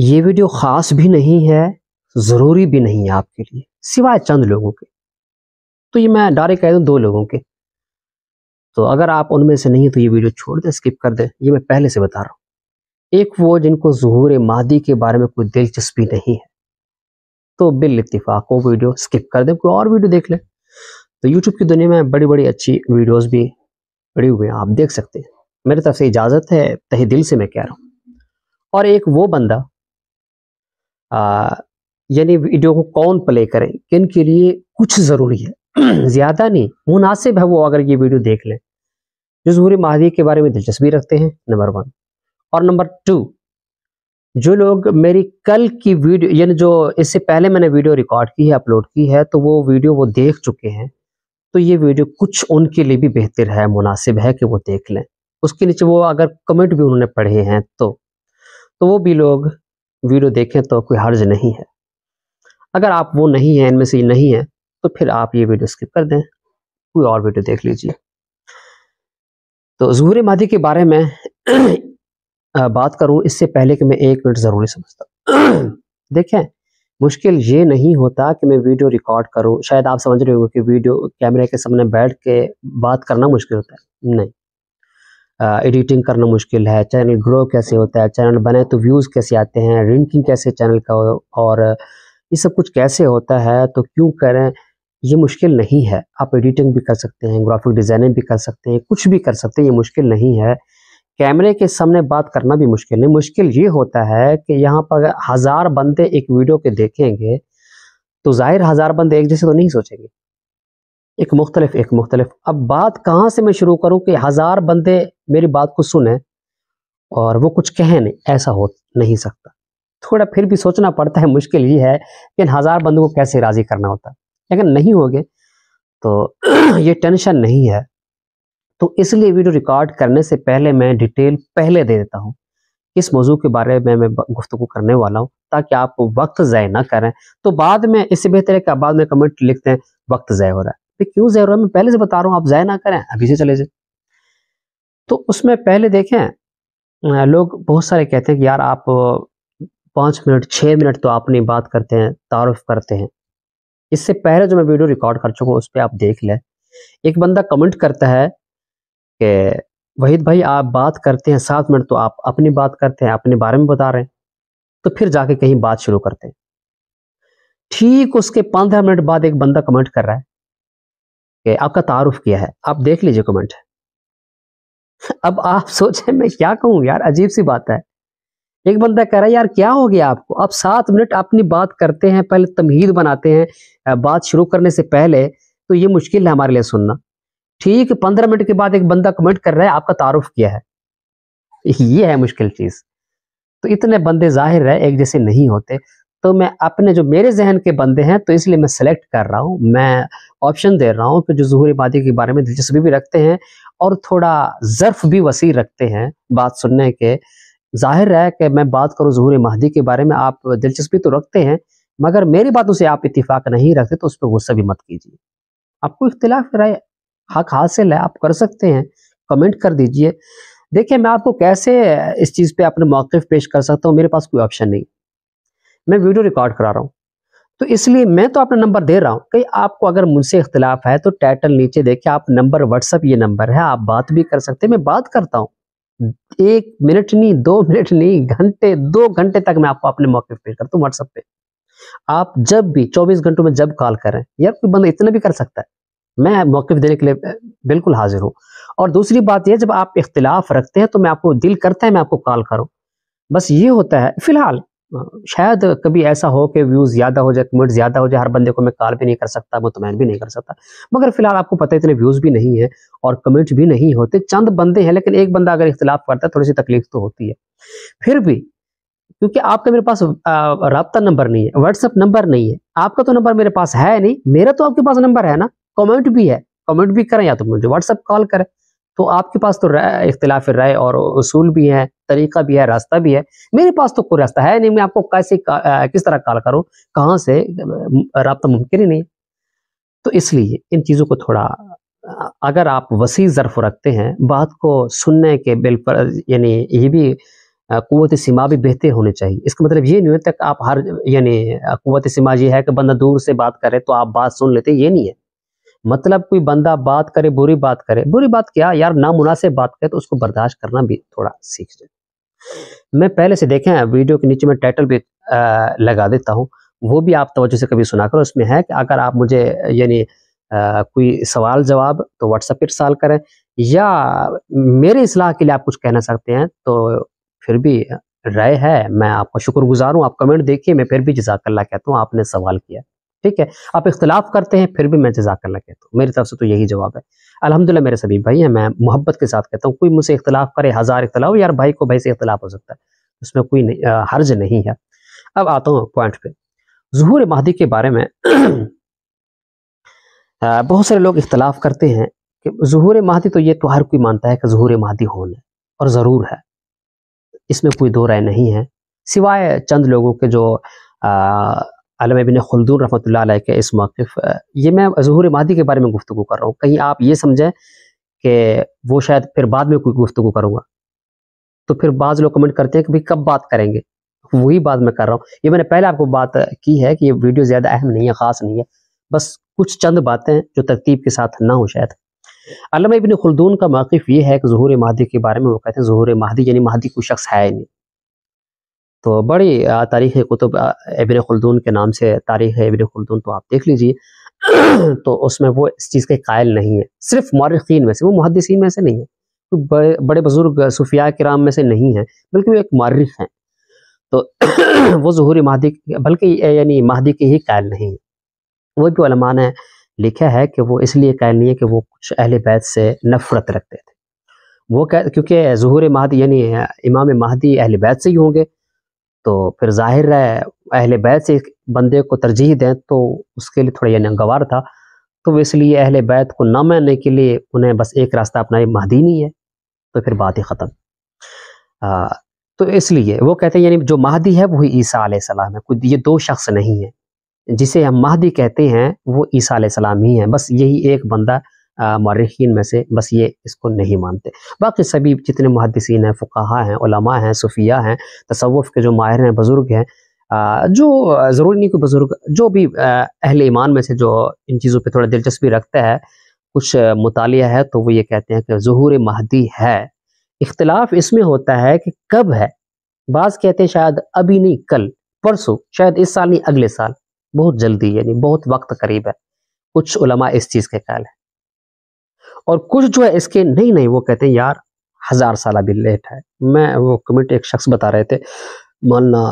یہ ویڈیو خاص بھی نہیں ہے، ضروری بھی نہیں ہے آپ کے لیے، سوائے چند لوگوں کے۔ تو یہ میں ڈائریکٹ کہہ دوں 2 لوگوں کے، تو اگر آپ ان میں سے نہیں تو یہ ویڈیو چھوڑ دیں، اسکپ کر دیں، یہ میں پہلے سے بتا رہا ہوں۔ ایک وہ جن کو ظہور مہدی کے بارے میں کوئی دلچسپی نہیں ہے، تو بالاتفاق وہ ویڈیو اسکپ کر دیں، کوئی اور ویڈیو دیکھ لیں۔ تو یوٹیوب کی دنیا میں بڑی بڑی اچھی ویڈیوز بھی پڑی ہوئے ہیں، آپ دیکھ سکتے ہیں، میری طرف سے اجازت ہے، تہہ دل سے میں کہہ رہا ہوں۔ اور ایک وہ بندہ یعنی ویڈیو کو کون پلے کریں، کن کے لیے کچھ ضروری ہے، زیادہ نہیں، مناسب ہے وہ اگر یہ ویڈیو دیکھ لیں، جو ظہور مہدی کے بارے میں دلچسپی رکھتے ہیں، نمبر 1۔ اور نمبر 2، جو لوگ میری کل کی ویڈیو یعنی جو اس سے پہلے میں نے ویڈیو ریکارڈ کی ہے، اپلوڈ کی ہے، تو وہ ویڈیو وہ دیکھ چکے ہیں، تو یہ ویڈیو کچھ ان کے لیے بھی بہتر ہے، مناسب ہے کہ وہ دیکھ لیں۔ اس کے نیچے وہ اگر کمنٹ بھی انہوں نے پڑھے ہیں تو وہ بھی لوگ ویڈیو دیکھیں تو کوئی حرج نہیں ہے۔ اگر آپ وہ نہیں ہیں، ان میں سے یہ نہیں ہے، تو پھر آپ یہ ویڈیو اسکپ کر دیں، کوئی اور ویڈیو دیکھ لیجئے۔ تو ظہور مہدی کے بارے میں بات کروں اس سے پہلے کہ میں 1 منٹ ضروری سمجھتا ہوں۔ دیکھیں، مشکل یہ نہیں ہوتا کہ میں ویڈیو ریکارڈ کروں، شاید آپ سمجھ رہے ہوں کہ ویڈیو کیمرے کے سامنے بیٹھ کے بات کرنا مشکل ہوتا ہے، نہیں، ایڈیٹنگ کرنا مشکل ہے، چینل گرو کیسے ہوتا ہے، چینل بنے تو ویوز کیسے آتے ہیں، رینکنگ کیسے چینل کا ہو، اور یہ سب کچھ کیسے ہوتا ہے، تو کیوں کریں، یہ مشکل نہیں ہے۔ آپ ایڈیٹنگ بھی کر سکتے ہیں، گرافک ڈیزائننگ بھی کر سکتے ہیں، کچھ بھی کر سکتے ہیں، یہ مشکل نہیں ہے۔ کیمرے کے سامنے بات کرنا بھی مشکل نہیں، مشکل یہ ہوتا ہے کہ یہاں پر 1000 بندے ایک ویڈیو کے دیکھیں گے تو ظاہر 1000 بندے ایک جیسے تو نہیں سوچیں گے، ایک مختلف۔ اب بات کہاں سے میں شروع کروں کہ 1000 بندے میری بات کو سنیں اور وہ کچھ کہیں نہیں، ایسا ہو نہیں سکتا۔ تھوڑا پھر بھی سوچنا پڑتا ہے، مشکل یہ ہے کہ 1000 بندوں کو کیسے راضی کرنا ہوتا ہے، لیکن نہیں ہوگے تو یہ ٹینشن نہیں ہے۔ تو اس لیے ویڈیو ریکارڈ کرنے سے پہلے میں ڈیٹیل پہلے دے دیتا ہوں، اس موضوع کے بارے میں گفتگو کرنے والا ہوں، تاکہ آپ وقت ضائع نہ کریں۔ تو بعد میں اس سے بہتر ہے کہ آپ بعد میں کمنٹ لکھتے ہیں وقت ضائع ہو رہا ہے، کیوں ضائع ہو رہا ہے، میں پہلے سے بتا رہا ہوں، آپ ضائع نہ کریں، ابھی سے چلے جائیں۔ تو اس میں پہلے دیکھیں، لوگ بہت سارے کہتے ہیں کہ یار آپ 5 منٹ 6 منٹ تو اپنی بات کرتے ہیں، تعارف کرتے ہیں۔ اس سے پہلے جو میں ویڈیو ریکارڈ کر چکا ہوں اس پہ آپ دیکھ لیں۔ ایک بندہ کمنٹ کرتا ہے کہ وحید بھائی آپ بات کرتے ہیں 7 منٹ تو آپ اپنی بات کرتے ہیں، اپنے بارے میں بتا رہے ہیں، تو پھر جا کے کہیں بات شروع کرتے ہیں۔ ٹھیک اس کے 15 منٹ بعد ایک بندہ کمنٹ کر رہا ہے کہ آپ کا تعارف کیا ہے، آپ دیکھ لیجئے کمنٹ۔ اب آپ سوچیں میں کیا کہوں یار، عجیب سی بات ہے۔ ایک بندہ کہہ رہا ہے یار کیا ہو گیا آپ کو، آپ 7 منٹ اپنی بات کرتے ہیں، پہلے تمہید بناتے ہیں بات شروع کرنے سے پہلے، تو یہ مشکل ہے ہمارے لیے سننا۔ ٹھیک 15 منٹ کے بعد ایک بندہ کمنٹ کر رہا ہے آپ کا تعارف کیا ہے، یہ ہے مشکل چیز۔ تو اتنے بندے ظاہر ہے ایک جیسے نہیں ہوتے، تو میں اپنے جو میرے ذہن کے بندے ہیں تو اس لیے میں سلیکٹ کر رہا ہوں، میں آپشن دے رہا ہوں کہ جو ظہور مہدی کے بارے میں دلچسپی بھی رکھتے ہیں اور تھوڑا ظرف بھی وسیع رکھتے ہیں بات سننے کے۔ ظاہر ہے کہ میں بات کروں ظہور مہدی کے بارے میں، آپ دلچسپی تو رکھتے ہیں، مگر میری باتوں سے آپ اتفاق نہیں رکھتے تو اس پہ غصہ بھی مت کیجیے۔ آپ کو اختلاف رائے حق حاصل ہے، آپ کر سکتے ہیں، کمنٹ کر دیجئے۔ دیکھیں میں آپ کو کیسے اس چیز پہ اپنے موقف پیش کر سکتا ہوں، میرے پاس کوئی آپشن نہیں، میں ویڈیو ریکارڈ کرا رہا ہوں، تو اس لیے میں تو اپنا نمبر دے رہا ہوں کہ آپ کو اگر مجھ سے اختلاف ہے تو ٹائٹل نیچے دیکھیں، آپ نمبر واٹس ایپ یہ نمبر ہے، آپ بات بھی کر سکتے ہیں، میں بات کرتا ہوں 1 منٹ نہیں، 2 منٹ نہیں، گھنٹے 2 گھنٹے تک میں آپ کو اپنے موقف پیش کرتا ہوں واٹس ایپ پہ۔ آپ جب بھی 24 گھنٹوں میں جب کال کریں، یار کوئی بندہ اتنا بھی کر سکتا ہے، میں موقف دینے کے لیے بالکل حاضر ہوں۔ اور دوسری بات یہ، جب آپ اختلاف رکھتے ہیں تو میں آپ کو دل کرتا ہے میں آپ کو کال کروں، بس یہ ہوتا ہے۔ فی الحال شاید کبھی ایسا ہو کہ ویوز زیادہ ہو جائے، کمنٹ زیادہ ہو جائے، ہر بندے کو میں کال بھی نہیں کر سکتا، مطمئن بھی نہیں کر سکتا، مگر فی الحال آپ کو پتہ ہے اتنے ویوز بھی نہیں ہے اور کمنٹ بھی نہیں ہوتے، چند بندے ہیں، لیکن ایک بندہ اگر اختلاف کرتا ہے تھوڑی سی تکلیف تو ہوتی ہے۔ پھر بھی کیونکہ آپ کا میرے پاس رابطہ نمبر نہیں ہے، واٹس ایپ نمبر نہیں ہے، آپ کا تو نمبر میرے پاس ہے نہیں، میرا تو آپ کے پاس نمبر ہے نا، کمنٹ بھی ہے، کمنٹ بھی کریں یا تو مجھے واٹس ایپ کال کریں، تو آپ کے پاس تو اختلاف رائے اور اصول بھی ہے، طریقہ بھی ہے، راستہ بھی ہے، میرے پاس تو کوئی راستہ ہے نہیں، میں آپ کو کس طرح کال کروں، کہاں سے، رابطہ ممکن ہی نہیں۔ تو اس لیے ان چیزوں کو تھوڑا، اگر آپ وسیع ظرف رکھتے ہیں بات کو سننے کے بالکل، یعنی یہ بھی قوت سما بھی بہتر ہونی چاہیے. اس کا مطلب یہ نہیں ہوتا کہ آپ ہر یعنی قوت سما یہ ہے کہ بندہ دور سے بات کرے تو آپ بات سن لیتے, یہ نہیں ہے. مطلب کوئی بندہ بات کرے, بری بات کیا یار, نامناسب بات کرے تو اس کو برداشت کرنا بھی تھوڑا سیکھ جائے. میں پہلے سے دیکھیں ویڈیو کے نیچے میں ٹائٹل بھی لگا دیتا ہوں, وہ بھی آپ توجہ سے کبھی سنا کرو. اس میں ہے کہ اگر آپ مجھے یعنی کوئی سوال جواب تو واٹس ایپ پہ ارسال کریں, یا میرے اصلاح کے لیے آپ کچھ کہنا سکتے ہیں تو پھر بھی رائے ہے, میں آپ کا شکر گزار ہوں. آپ کمنٹ دیکھیے, میں پھر بھی جزاک اللہ کہتا ہوں, آپ نے سوال کیا, ٹھیک ہے. آپ اختلاف کرتے ہیں پھر بھی میں جزاک اللہ کہتا ہوں, میری طرف سے تو یہی جواب ہے. الحمدللہ میرے سبھی بھائی ہیں, میں محبت کے ساتھ کہتا ہوں. کوئی مجھ سے اختلاف کرے, 1000 اختلاف, یار بھائی کو بھائی سے اختلاف ہو سکتا ہے, اس میں کوئی حرج نہیں ہے. اب آتا ہوں پوائنٹ پہ. ظہور مہدی کے بارے میں بہت سارے لوگ اختلاف کرتے ہیں کہ ظہور مہدی تو یہ تو ہر کوئی مانتا ہے کہ ظہور مہدی ہونا ہے اور ضرور ہے, اس میں کوئی دو رائے نہیں ہے, سوائے چند لوگوں کے جو علامہ ابن خلدون رحمۃ اللہ علیہ کے اس موقف. یہ میں ظہور مہدی کے بارے میں گفتگو کر رہا ہوں, کہیں آپ یہ سمجھیں کہ وہ شاید پھر بعد میں کوئی گفتگو کروں گا, تو پھر بعض لوگ کمنٹ کرتے ہیں کہ بھئی کب بات کریں گے, وہی بات میں کر رہا ہوں. یہ میں نے پہلے آپ کو بات کی ہے کہ یہ ویڈیو زیادہ اہم نہیں ہے, خاص نہیں ہے, بس کچھ چند باتیں جو ترتیب کے ساتھ نہ ہو شاید. علامہ ابن خلدون کا موقف یہ ہے کہ ظہور مہدی کے بارے میں وہ کہتے ہیں ظہور مہدی یعنی مہدی کوئی شخص ہے ہی نہیں. تو بڑی تاریخ کتب ابن خلدون کے نام سے تاریخ ابن خلدون تو آپ دیکھ لیجئے, تو اس میں وہ اس چیز کے قائل نہیں ہے. صرف مورخین میں سے, وہ محدثین میں سے نہیں ہے, بڑے بزرگ صوفیاء کرام میں سے نہیں ہیں, بلکہ وہ ایک مورخ ہیں. تو وہ ظہور مہدی بلکہ یعنی مہدی کے ہی قائل نہیں ہے. وہ بھی علماء نے لکھا ہے کہ وہ اس لیے قائل نہیں ہے کہ وہ کچھ اہل بیت سے نفرت رکھتے تھے. وہ کیونکہ ظہور مہدی یعنی امام مہدی اہل بیت سے ہی ہوں گے, تو پھر ظاہر ہے اہل بیت سے بندے کو ترجیح دیں تو اس کے لیے تھوڑا یہ ناگوار تھا. تو وہ اس لیے اہل بیت کو نہ ماننے کے لیے انہیں بس ایک راستہ اپنا مہدی نہیں ہے, تو پھر بات ہی ختم. تو اس لیے وہ کہتے ہیں یعنی جو مہدی ہے وہی عیسیٰ علیہ السلام ہے, کوئی یہ دو شخص نہیں ہے. جسے ہم مہدی کہتے ہیں وہ عیسیٰ علیہ السلام ہی ہیں, بس یہی ایک بندہ مورخین میں سے بس یہ اس کو نہیں مانتے. باقی سبھی جتنے محدثین ہیں, فقہاء ہیں, علماء ہیں, صوفیاء ہیں, تصوف کے جو ماہر ہیں, بزرگ ہیں, جو ضروری نہیں کوئی بزرگ, جو بھی اہل ایمان میں سے جو ان چیزوں پہ تھوڑا دلچسپی رکھتا ہے, کچھ مطالعہ ہے, تو وہ یہ کہتے ہیں کہ ظہور مہدی ہے. اختلاف اس میں ہوتا ہے کہ کب ہے. بعض کہتے ہیں شاید ابھی نہیں, کل پرسوں, شاید اس سال نہیں اگلے سال, بہت جلدی یعنی بہت وقت قریب ہے. کچھ علماء اس چیز کے قائل ہیں, اور کچھ جو ہے اس کے نہیں, وہ کہتے ہیں یار 1000 سال ابھی لیٹ ہے. میں وہ کمنٹ ایک شخص بتا رہے تھے, مولانا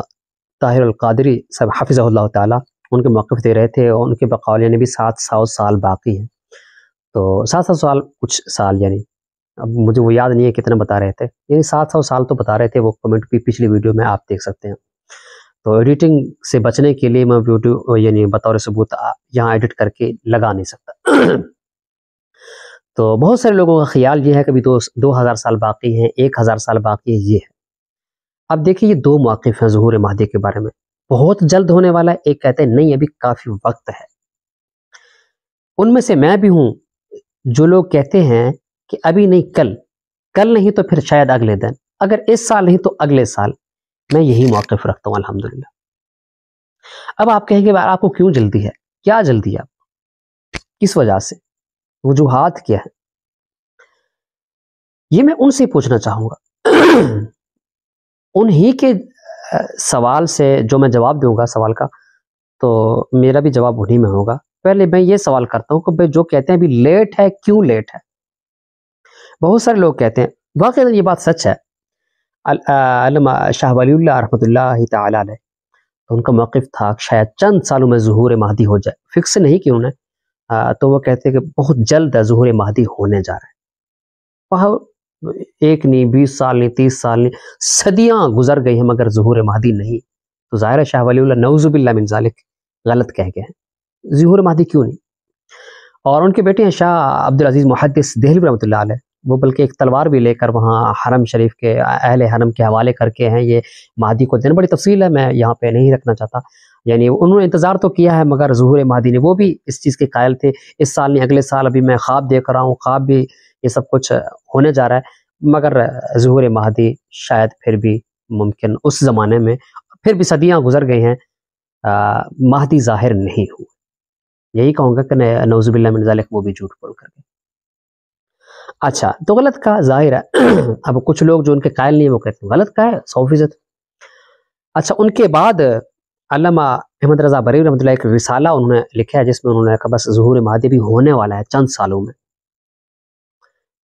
طاہر القادری صاحب حفظہ اللہ تعالی, ان کے موقف دے رہے تھے, اور ان کے بقول یعنی بھی 700 سال باقی ہیں. تو 700 سال کچھ سال, یعنی اب مجھے وہ یاد نہیں ہے کتنے بتا رہے تھے, یعنی 700 سال تو بتا رہے تھے. وہ کمنٹ بھی پچھلی ویڈیو میں آپ دیکھ سکتے ہیں. تو ایڈیٹنگ سے بچنے کے لیے میں ویڈیو یعنی بطور ثبوت یہاں ایڈٹ کر کے لگا نہیں سکتا. تو بہت سارے لوگوں کا خیال یہ ہے کہ ابھی 2000 سال باقی ہیں, 1000 سال باقی ہے, یہ ہے. اب دیکھیے یہ دو موقف ہیں ظہور مہدی کے بارے میں, بہت جلد ہونے والا ہے, ایک کہتے ہیں نہیں ابھی کافی وقت ہے. ان میں سے میں بھی ہوں جو لوگ کہتے ہیں کہ ابھی نہیں, کل نہیں تو پھر شاید اگلے دن, اگر اس سال نہیں تو اگلے سال. میں یہی موقف رکھتا ہوں الحمدللہ. اب آپ کہیں گے آپ کو کیوں جلدی ہے, کیا جلدی ہے, کس وجہ سے, وجوہات کیا ہے, یہ میں ان سے پوچھنا چاہوں گا. انہی کے سوال سے جو میں جواب دوں گا سوال کا, تو میرا بھی جواب انہی میں ہوگا. پہلے میں یہ سوال کرتا ہوں کہ بھئی جو کہتے ہیں ابھی لیٹ ہے, کیوں لیٹ ہے. بہت سارے لوگ کہتے ہیں, واقعی یہ بات سچ ہے. علامہ شاہ ولی اللہ رحمۃ اللہ تعالی علیہ, ان کا موقف تھا شاید چند سالوں میں ظہور مہدی ہو جائے, فکس نہیں کہ انہیں, تو وہ کہتے ہیں کہ بہت جلد ہے ظہور مہدی ہونے جا رہا ہے. وہاں 1 نہیں, 20 سال نہیں, 30 سال نہیں, صدیاں گزر گئی ہیں مگر ظہور مہدی نہیں. تو ظاہر ہے شاہ ولی اللہ نعوذ باللہ من ذالک غلط کہہ گئے ہیں, ظہور مہدی کیوں نہیں. اور ان کے بیٹے ہیں شاہ عبدالعزیز محدث دہلوی رحمۃ اللہ علیہ, وہ بلکہ ایک تلوار بھی لے کر وہاں حرم شریف کے اہل حرم کے حوالے کر کے ہیں یہ مہدی کو دن. بڑی تفصیل ہے, میں یہاں پہ نہیں رکھنا چاہتا. یعنی انہوں نے انتظار تو کیا ہے مگر ظہور مہدی نے, وہ بھی اس چیز کے قائل تھے اس سال نہیں اگلے سال, ابھی میں خواب دیکھ رہا ہوں, خواب بھی یہ سب کچھ ہونے جا رہا ہے, مگر ظہور مہدی شاید پھر بھی ممکن اس زمانے میں پھر بھی صدیاں گزر گئی ہیں، مہدی ظاہر نہیں ہوئے. یہی کہوں گا کہ نعوذ باللہ من ذالک وہ بھی جھوٹ بول کر گئے. اچھا تو غلط کہا ظاہر ہے. اب کچھ لوگ جو ان کے قائل نہیں ہیں وہ کہتے ہیں غلط کہا ہے 100%. اچھا ان کے بعد علامہ احمد رضا بریلوی رحمۃ اللہ ایک رسالہ انہوں نے لکھا ہے جس میں انہوں نے کہا بس ظہور مہدی بھی ہونے والا ہے چند سالوں میں،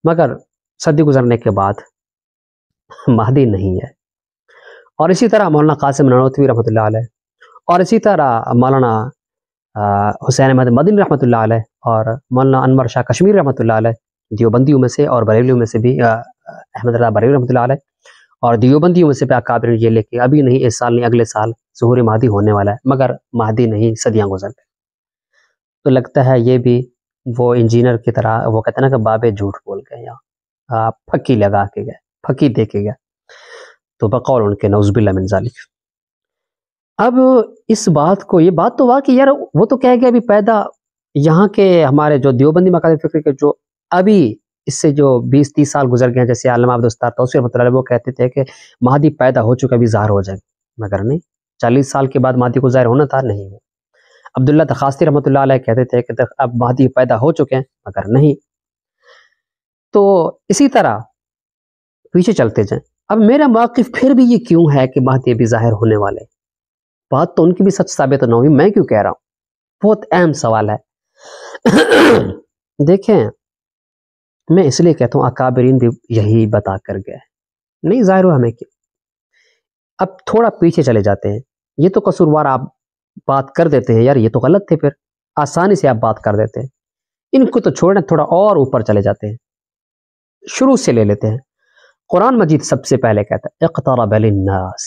مگر صدی گزرنے کے بعد مہدی نہیں ہے. اور اسی طرح مولانا قاسم نانوتوی رحمۃ اللہ علیہ، اور اسی طرح مولانا حسین احمد مدنی رحمۃ اللہ علیہ، اور مولانا انور شاہ کشمیری رحمۃ اللہ علیہ دیوبندیوں میں سے اور بریلیوں میں سے بھی احمد رضا بریلوی رحمۃ اللہ علیہ، اور دیوبندیوں میں سے بھی اکابر یہ لے کے ابھی نہیں اس سال نہیں اگلے سال ظہور مہدی ہونے والا ہے، مگر مہدی نہیں، صدیاں گزر گئے. تو لگتا ہے یہ بھی وہ انجینئر کی طرح وہ کہتے ہیں نا کہ بابے جھوٹ بول گئے یا پھکی لگا کے گئے، پھکی دے کے گئے. تو بقول ان کے نعوذ باللہ من ذالک. اب اس بات کو، یہ بات تو واقعی یار وہ تو کہہ گیا ابھی پیدا یہاں کے ہمارے جو دیوبندی مکاتب فکر کے جو ابھی اس سے جو 20-30 سال گزر گئے ہیں، جیسے علامہ عبدالستار توسیع رحمۃ اللہ علیہ، وہ کہتے تھے کہ مہدی پیدا ہو چکا ابھی ظاہر ہو جائے، مگر نہیں، 40 سال کے بعد مہدی کو ظاہر ہونا تھا، نہیں ہو. عبداللہ تخاصتی رحمۃ اللہ علیہ کہتے تھے کہ اب مہدی پیدا ہو چکے ہیں، مگر نہیں. تو اسی طرح پیچھے چلتے جائیں. اب میرا موقف پھر بھی یہ کیوں ہے کہ مہدی ابھی ظاہر ہونے والے؟ بات تو ان کی بھی سچ ثابت نہ ہوئی، میں کیوں کہہ رہا ہوں؟ بہت اہم سوال ہے. دیکھیں میں اس لیے کہتا ہوں اکابرین بھی یہی بتا کر گئے، نہیں ظاہر ہوا ہمیں کہ. اب تھوڑا پیچھے چلے جاتے ہیں. یہ تو قصوروار آپ بات کر دیتے ہیں یار، یہ تو غلط تھے، پھر آسانی سے آپ بات کر دیتے ہیں. ان کو تو چھوڑیں، تھوڑا اور اوپر چلے جاتے ہیں، شروع سے لے لیتے ہیں. قرآن مجید سب سے پہلے کہتا ہے اقترب للناس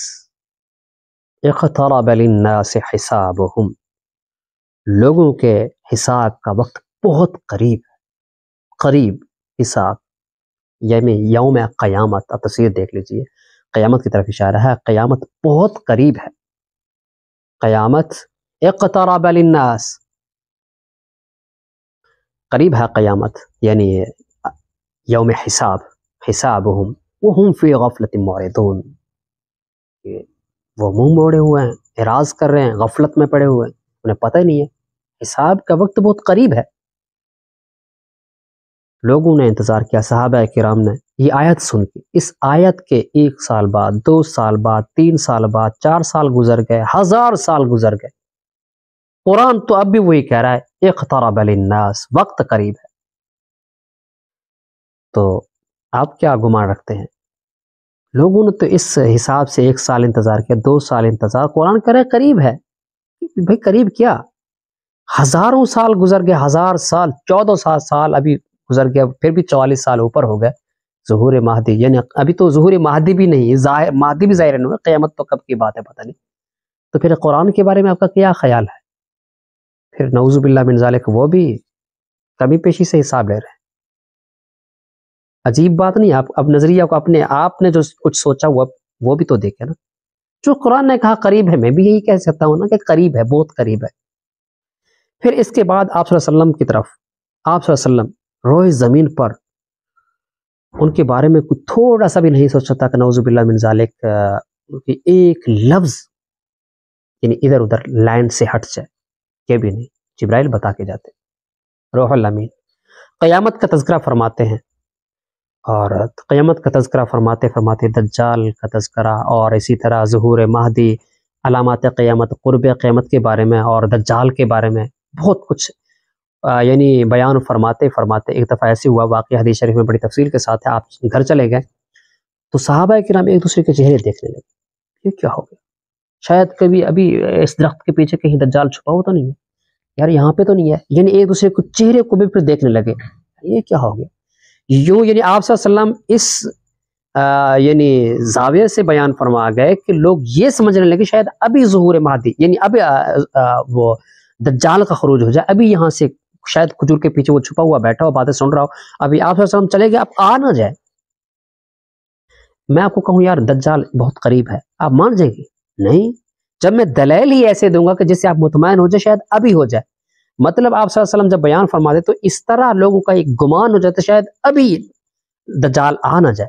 حسابهم، لوگوں کے حساب کا وقت بہت قریب ہے. قریب حساب یعنی یوم قیامت. اب تصویر دیکھ لیجئے، قیامت کی طرف اشارہ ہے، قیامت بہت قریب ہے. قیامت اقترب للناس، قریب ہے قیامت، یعنی یوم حسابهم وهم فی غفلت معرضون، وہ منہ موڑے ہوئے ہیں، اعراض کر رہے ہیں، غفلت میں پڑے ہوئے ہیں، انہیں پتہ ہی نہیں ہے. حساب کا وقت بہت قریب ہے. لوگوں نے انتظار کیا، صحابہ کرام نے یہ آیت سن کے. اس آیت کے 1 سال بعد، 2 سال بعد، 3 سال بعد، 4 سال گزر گئے، 1000 سال گزر گئے. قرآن تو اب بھی وہی کہہ رہا ہے اقترب للناس، وقت قریب ہے. تو آپ کیا گمان رکھتے ہیں؟ لوگوں نے تو اس حساب سے 1 سال انتظار کیا، 2 سال انتظار، قرآن کہہ رہا ہے قریب ہے. بھائی قریب کیا، ہزاروں سال گزر گئے، 1000 سال، 1400 سال ابھی گزر گیا، پھر بھی 44 سال اوپر ہو گئے ظہور مہدی. یعنی ابھی تو ظہور مہدی بھی نہیں، مہدی بھی ظاہر نہیں ہوئے، قیامت تو کب کی بات ہے پتہ نہیں. تو پھر قرآن کے بارے میں آپ کا کیا خیال ہے؟ پھر نعوذ باللہ من ذالک وہ بھی کمی پیشی سے حساب لے رہے ہیں. عجیب بات نہیں؟ اب نظریہ کو اپنے آپ نے جو کچھ سوچا ہوا وہ بھی تو دیکھے نا. جو قرآن نے کہا قریب ہے، میں بھی یہی کہہ سکتا ہوں نا کہ قریب ہے، بہت قریب ہے. پھر اس کے بعد آپ صلی اللہ علیہ وسلم کی طرف، آپ صلی اللہ علیہ وسلم روئے زمین پر ان کے بارے میں کوئی تھوڑا سا بھی نہیں سوچ سکتا کہ نعوذ باللہ من ذالک ایک لفظ یعنی ادھر ادھر لائن سے ہٹ جائے، یہ بھی نہیں. جبرائیل بتا کے جاتے، روح الامین. قیامت کا تذکرہ فرماتے ہیں، اور قیامت کا تذکرہ فرماتے دجال کا تذکرہ، اور اسی طرح ظہور مہدی، علامات قیامت، قرب قیامت کے بارے میں، اور دجال کے بارے میں بہت کچھ یعنی بیان فرماتے ایک دفعہ ایسے ہوا واقعہ، حدیث شریف میں بڑی تفصیل کے ساتھ ہے. آپ گھر چلے گئے تو صحابہ کرام ایک دوسرے کے چہرے دیکھنے لگے، یہ کیا ہو گیا؟ شاید کبھی ابھی اس درخت کے پیچھے کہیں دجال چھپا ہوا تو نہیں ہے یار، یہاں پہ تو نہیں ہے. یعنی ایک دوسرے کو چہرے کو بھی پھر دیکھنے لگے، یہ کیا ہو گیا؟ یوں یعنی آپ صلی اللہ علیہ وسلم اس یعنی زاویے سے بیان فرما گئے کہ لوگ یہ سمجھنے لگے شاید ابھی ظہور مہدی یعنی اب وہ دجال کا خروج ہو جائے، ابھی یہاں سے شاید کھجور کے پیچھے وہ چھپا ہوا بیٹھا ہو، باتیں سن رہا ہو، ابھی آپ صلی اللہ علیہ وسلم چلے گئے، اب آ نہ جائے. میں آپ کو کہوں یار دجال بہت قریب ہے، آپ مان جائیں گے؟ نہیں. جب میں دلیل ہی ایسے دوں گا کہ جس سے آپ مطمئن ہو جائے شاید ابھی ہو جائے. مطلب آپ صلی اللہ علیہ وسلم جب بیان فرما دے تو اس طرح لوگوں کا ایک گمان ہو جاتا شاید ابھی دجال آ نہ جائے.